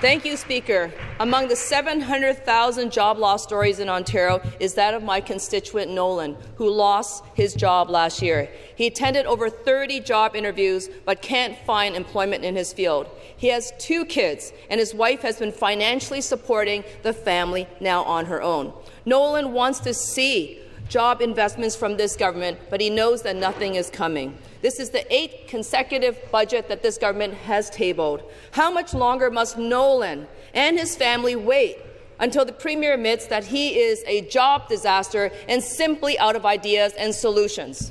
Thank you, Speaker. Among the 700,000 job loss stories in Ontario is that of my constituent Nolan, who lost his job last year. He attended over 30 job interviews but can't find employment in his field. He has 2 kids, and his wife has been financially supporting the family now on her own. Nolan wants to see job investments from this government, but he knows that nothing is coming. This is the 8th consecutive budget that this government has tabled. How much longer must Nolan and his family wait until the Premier admits that he is a job disaster and simply out of ideas and solutions?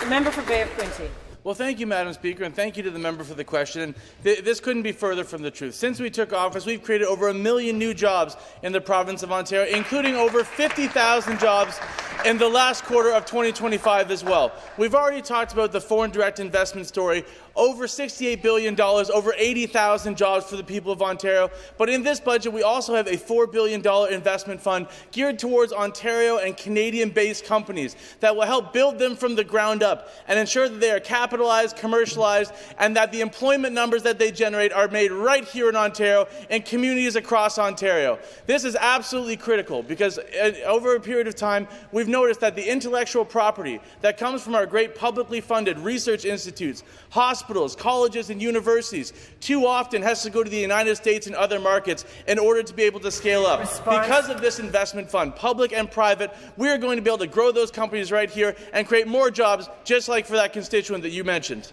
The member for Bay of Quinte. Well, thank you, Madam Speaker, and thank you to the member for the question. And this couldn't be further from the truth. Since we took office, we've created over 1 million new jobs in the province of Ontario, including over 50,000 jobs in the last quarter of 2025 as well. We've already talked about the foreign direct investment story, over $68 billion, over 80,000 jobs for the people of Ontario. But in this budget, we also have a $4 billion investment fund geared towards Ontario and Canadian-based companies that will help build them from the ground up and ensure that they are capitalized, commercialized, and that the employment numbers that they generate are made right here in Ontario and communities across Ontario. This is absolutely critical because over a period of time, we've noticed that the intellectual property that comes from our great publicly funded research institutes, hospitals, colleges, and universities too often has to go to the United States and other markets in order to be able to scale up. Because of this investment fund, public and private, we are going to be able to grow those companies right here and create more jobs, just like for that constituent that you mentioned.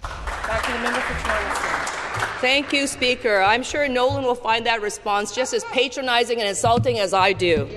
Back to the member for Toronto. Thank you, Speaker. I'm sure Nolan will find that response just as patronizing and insulting as I do.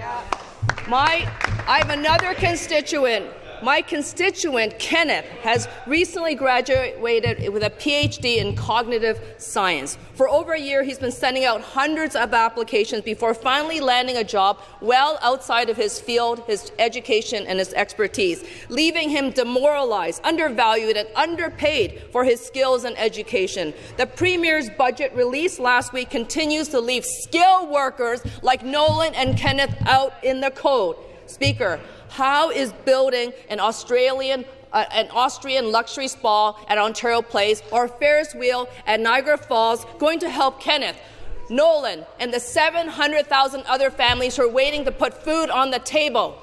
I have another constituent. My constituent, Kenneth, has recently graduated with a PhD in cognitive science. For over a year, he's been sending out hundreds of applications before finally landing a job well outside of his field, his education, and his expertise, leaving him demoralized, undervalued, and underpaid for his skills and education. The Premier's budget released last week continues to leave skilled workers like Nolan and Kenneth out in the cold. Speaker, how is building an Austrian luxury spa at Ontario Place or Ferris wheel at Niagara Falls going to help Kenneth, Nolan, and the 700,000 other families who are waiting to put food on the table?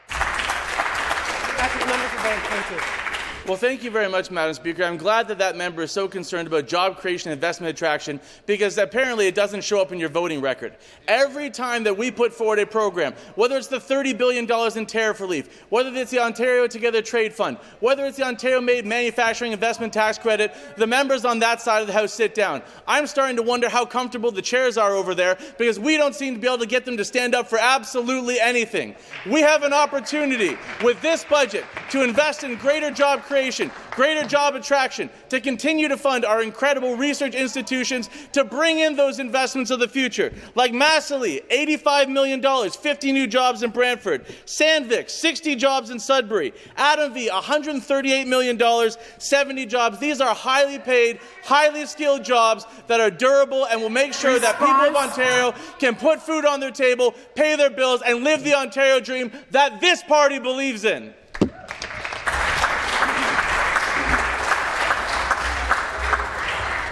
Back to the member for Bay of Quinte. Well, thank you very much, Madam Speaker. I'm glad that that member is so concerned about job creation and investment attraction because apparently it doesn't show up in your voting record. Every time that we put forward a program, whether it's the $30 billion in tariff relief, whether it's the Ontario Together Trade Fund, whether it's the Ontario-made manufacturing investment tax credit, the members on that side of the House sit down. I'm starting to wonder how comfortable the chairs are over there because we don't seem to be able to get them to stand up for absolutely anything. We have an opportunity with this budget to invest in greater job creation creation, greater job attraction, to continue to fund our incredible research institutions, to bring in those investments of the future, like Massily, $85 million, 50 new jobs in Brantford, Sandvik, 60 jobs in Sudbury, Adamvi, $138 million, 70 jobs. These are highly paid, highly skilled jobs that are durable and will make sure that people of Ontario can put food on their table, pay their bills, and live the Ontario dream that this party believes in.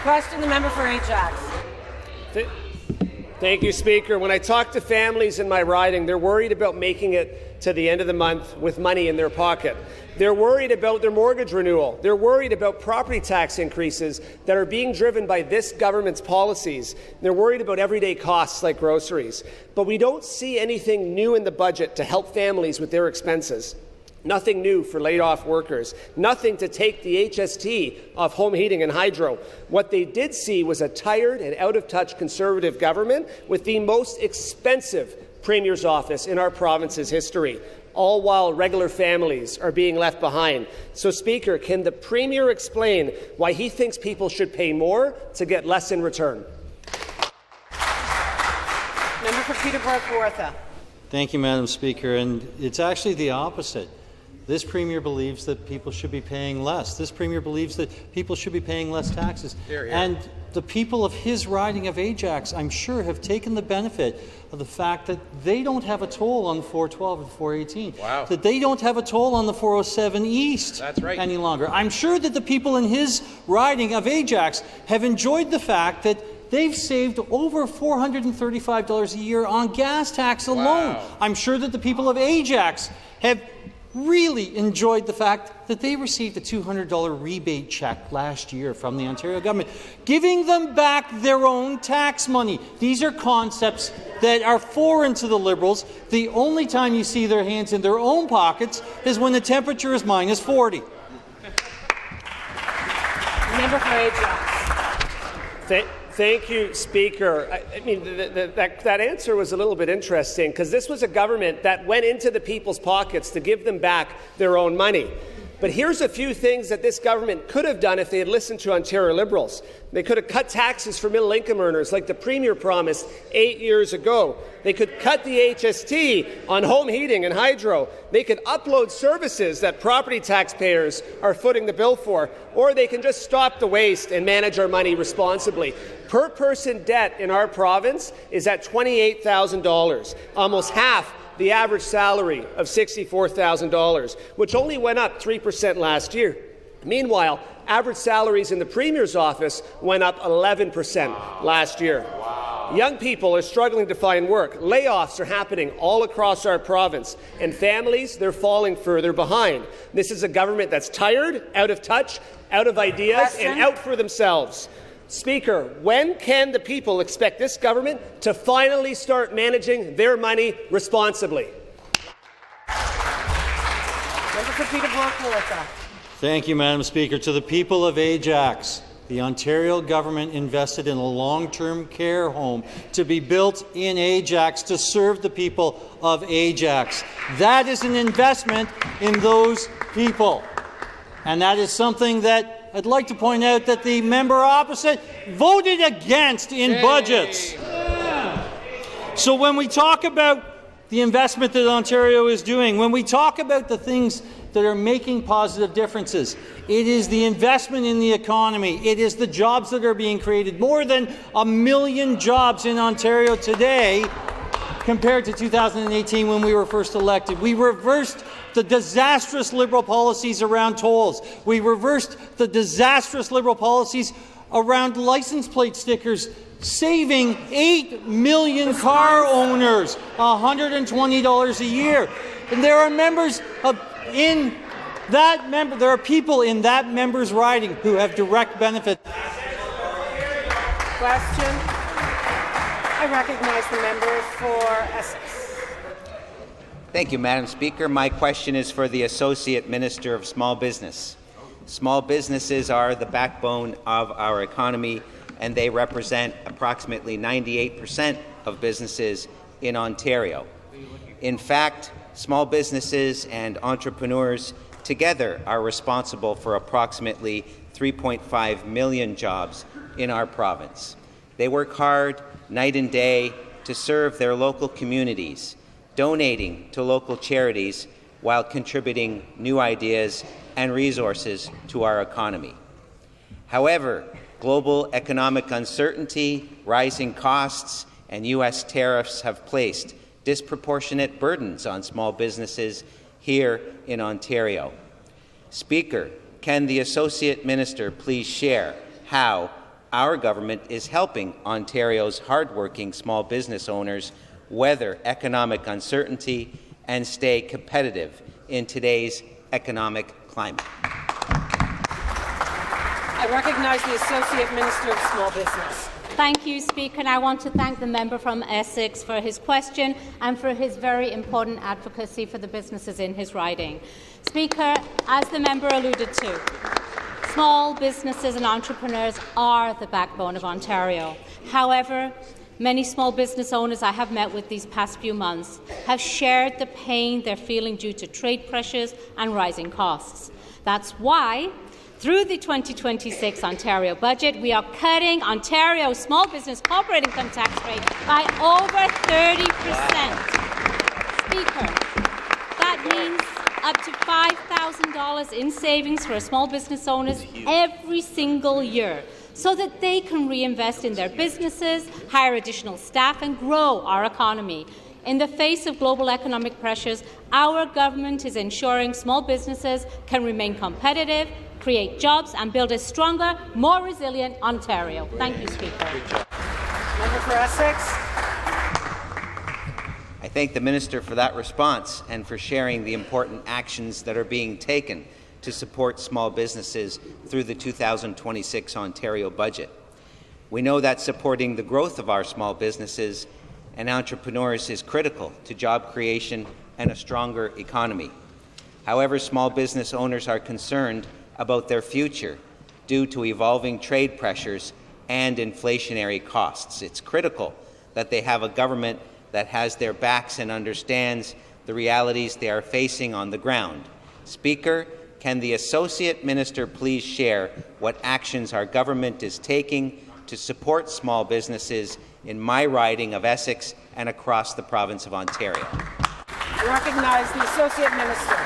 Question, the member for Ajax. Thank you, Speaker. When I talk to families in my riding, they're worried about making it to the end of the month with money in their pocket. They're worried about their mortgage renewal. They're worried about property tax increases that are being driven by this government's policies. They're worried about everyday costs like groceries. But we don't see anything new in the budget to help families with their expenses. Nothing new for laid-off workers. Nothing to take the HST off home heating and hydro. What they did see was a tired and out-of-touch Conservative government with the most expensive Premier's office in our province's history, all while regular families are being left behind. So, Speaker, can the Premier explain why he thinks people should pay more to get less in return? Member for Peterborough-Kawartha. Thank you, Madam Speaker. And it's actually the opposite. This Premier believes that people should be paying less. This Premier believes that people should be paying less taxes. Here, here. And the people of his riding of Ajax, I'm sure, have taken the benefit of the fact that they don't have a toll on 412 and 418. Wow. That they don't have a toll on the 407 East any longer. I'm sure that the people in his riding of Ajax have enjoyed the fact that they've saved over $435 a year on gas tax alone. Wow. I'm sure that the people of Ajax have really enjoyed the fact that they received a $200 rebate check last year from the Ontario government, giving them back their own tax money. These are concepts that are foreign to the Liberals. The only time you see their hands in their own pockets is when the temperature is minus 40. Member for Ajax. Thank you, Speaker. I mean, that answer was a little bit interesting because this was a government that went into the people's pockets to give them back their own money. But here's a few things that this government could have done if they had listened to Ontario Liberals. They could have cut taxes for middle-income earners like the Premier promised 8 years ago. They could cut the HST on home heating and hydro. They could upload services that property taxpayers are footing the bill for. Or they can just stop the waste and manage our money responsibly. Per-person debt in our province is at $28,000, almost half the average salary of $64,000, which only went up 3% last year. Meanwhile, average salaries in the Premier's office went up 11% last year. Young people are struggling to find work. Layoffs are happening all across our province. And families, they're falling further behind. This is a government that's tired, out of touch, out of ideas, and out for themselves. Speaker, when can the people expect this government to finally start managing their money responsibly? Member for Peterborough-Kawartha. Thank you, Madam Speaker. To the people of Ajax, the Ontario government invested in a long-term care home to be built in Ajax to serve the people of Ajax. That is an investment in those people. And that is something that I'd like to point out that the member opposite voted against in budgets. So when we talk about the investment that Ontario is doing, when we talk about the things that are making positive differences, it is the investment in the economy. It is the jobs that are being created. More than 1 million jobs in Ontario today compared to 2018 when we were first elected. We reversed the disastrous Liberal policies around tolls. We reversed the disastrous Liberal policies around license plate stickers, saving 8 million car owners $120 a year. And there are there are people in that member's riding who have direct benefit. Question. I recognize the member for Essex. Thank you, Madam Speaker. My question is for the Associate Minister of Small Business. Small businesses are the backbone of our economy, and they represent approximately 98% of businesses in Ontario. In fact, small businesses and entrepreneurs together are responsible for approximately 3.5 million jobs in our province. They work hard night and day to serve their local communities, donating to local charities while contributing new ideas and resources to our economy. However, global economic uncertainty, rising costs, and U.S. tariffs have placed disproportionate burdens on small businesses here in Ontario. Speaker, can the Associate Minister please share how our government is helping Ontario's hardworking small business owners weather economic uncertainty and stay competitive in today's economic climate? I recognize the Associate Minister of Small Business. Thank you, Speaker, and I want to thank the member from Essex for his question and for his very important advocacy for the businesses in his riding. Speaker, as the member alluded to, small businesses and entrepreneurs are the backbone of Ontario. However, many small business owners I have met with these past few months have shared the pain they're feeling due to trade pressures and rising costs. That's why, through the 2026 Ontario budget, we are cutting Ontario's small business corporate income tax rate by over 30%. Speaker, that means up to $5,000 in savings for small business owners every single year, so that they can reinvest in their businesses, hire additional staff, and grow our economy. In the face of global economic pressures, our government is ensuring small businesses can remain competitive, create jobs, and build a stronger, more resilient Ontario. Thank you, Speaker. Member for Essex. I thank the Minister for that response and for sharing the important actions that are being taken to support small businesses through the 2026 Ontario budget. We know that supporting the growth of our small businesses and entrepreneurs is critical to job creation and a stronger economy. However, small business owners are concerned about their future due to evolving trade pressures and inflationary costs. It's critical that they have a government that has their backs and understands the realities they are facing on the ground. Speaker, can the Associate Minister please share what actions our government is taking to support small businesses in my riding of Essex and across the province of Ontario? I recognize the Associate Minister.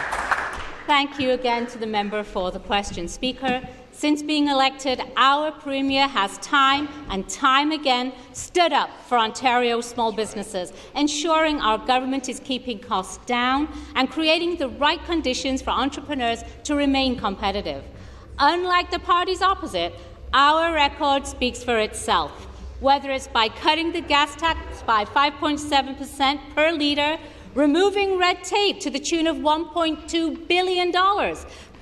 Thank you again to the member for the question. Speaker, since being elected, our Premier has time and time again stood up for Ontario's small businesses, ensuring our government is keeping costs down and creating the right conditions for entrepreneurs to remain competitive. Unlike the parties opposite, our record speaks for itself, whether it's by cutting the gas tax by 5.7% per litre, removing red tape to the tune of $1.2 billion,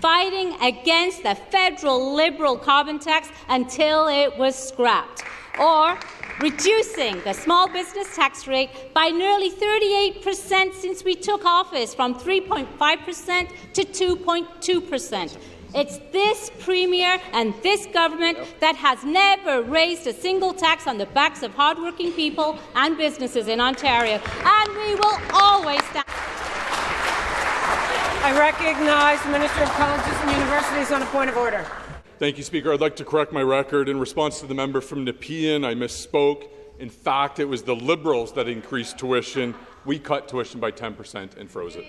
fighting against the federal Liberal carbon tax until it was scrapped, or reducing the small business tax rate by nearly 38% since we took office, from 3.5% to 2.2%. It's this Premier and this government that has never raised a single tax on the backs of hardworking people and businesses in Ontario, and we will always stand. I recognize the Minister of Colleges and Universities on a point of order. Thank you, Speaker. I'd like to correct my record. In response to the member from Nepean, I misspoke. In fact, it was the Liberals that increased tuition. We cut tuition by 10% and froze it.